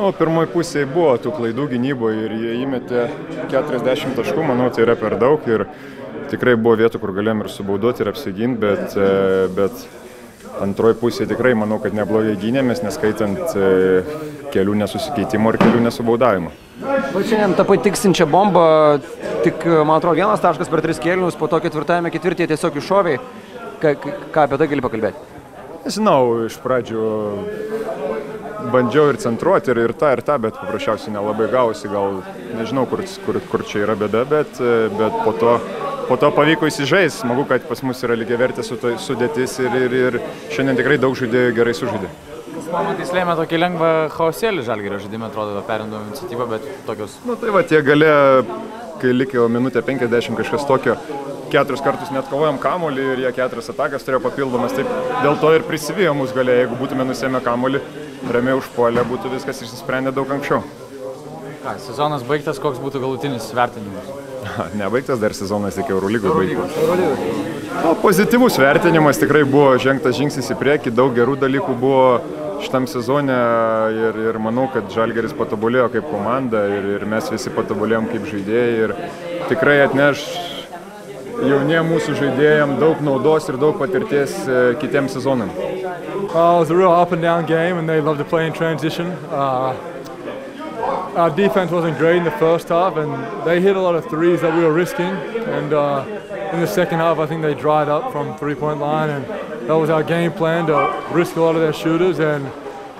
Nu, pirmoji pusėje buvo tų klaidų gynyboje ir jie įmetė 40 taškų, manau, tai yra per daug ir tikrai buvo vietų, kur galėjom ir subaudoti ir apsiginti, bet antroji pusė tikrai manau, kad neblogai gynėmės, neskaitant kelių nesusikeitimų ir kelių nesubaudavimų. Šiandien tapai tiksinčią bombą, tik, man atrodo, 1 taškas per 3 kėlinius, po to ketvirtajame ketvirtyje tiesiog iššovė. Ką apie tai gali pakalbėti? Nežinau, iš pradžių bandžiau ir centruoti ir tą, bet paprasčiausiai nelabai gausi, gal nežinau, kur čia yra bėda, bet po to pavyko įsižais. Smagu, kad pas mus yra lygiavertė sudėtis ir šiandien tikrai daug žaidėjų gerai sužaidė. Kas momentais lėmė tokį lengvą chaosėlį Žalgirio žaidimą, atrodo, perindavo iniciatyvą, bet tokios... Nu tai va, tie galė, kai likėjo minutė 50 kažkas tokio, 4 kartus net kovojom kamuolį ir jie 4 atakas turėjo papildomas, taip dėl to ir prisivijo mus galė, jeigu būtume nusėmę kamuolį, ramiai užpuolę, būtų viskas išsisprendę daug anksčiau. Ką, sezonas baigtas, koks būtų galutinis vertinimas? Nebaigtas dar sezonas, tik Eurolygos baigtas. Pozityvus vertinimas, tikrai buvo žengtas žingsnis į priekį, daug gerų dalykų buvo šitam sezone ir manau, kad Žalgiris patobulėjo kaip komanda ir mes visi patobulėjom kaip žaidėjai ir tikrai atneš jauniem mūsų žaidėjams daug naudos ir daug patirties kitiems sezonam. It was a real up and down game and they love to play in transition. Our defense wasn't great in the first half and they hit a lot of threes that we were risking and in the second half I think they dried up from three-point line and that was our game plan to risk a lot of their shooters and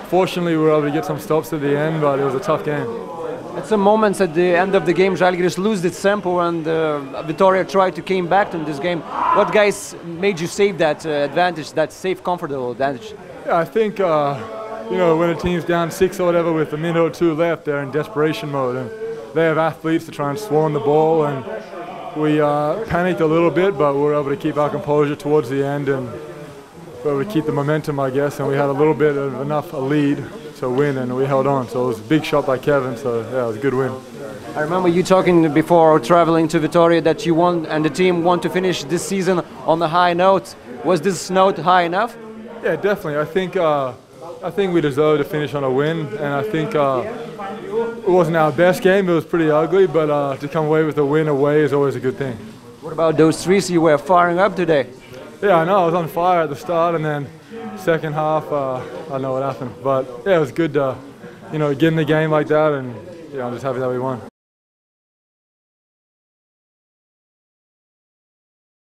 fortunately we were able to get some stops at the end, but it was a tough game. At some moments at the end of the game, Žalgiris lost its tempo and Vitória tried to came back in this game. What guys made you save that advantage, that safe, comfortable advantage? Yeah, I think you know, when a team's down 6 or whatever with a minute or 2 left, they're in desperation mode and they have athletes to try and swarm the ball and we panicked a little bit, but we were able to keep our composure towards the end and we were able to keep the momentum, I guess, and we had a little bit of enough a lead to win and we held on. So it was a big shot by Kevin, so yeah, it was a good win. I remember you talking before traveling to Vitória that you want and the team want to finish this season on a high note. Was this note high enough? Yeah, definitely. I think we deserve to finish on a win, and I think it wasn't our best game. It was pretty ugly, but to come away with a win away is always a good thing. What about those threes you were firing up today? Yeah, I know. I was on fire at the start, and then second half, I don't know what happened. But yeah, it was good to, you know, get in the game like that, and yeah, I'm just happy that we won.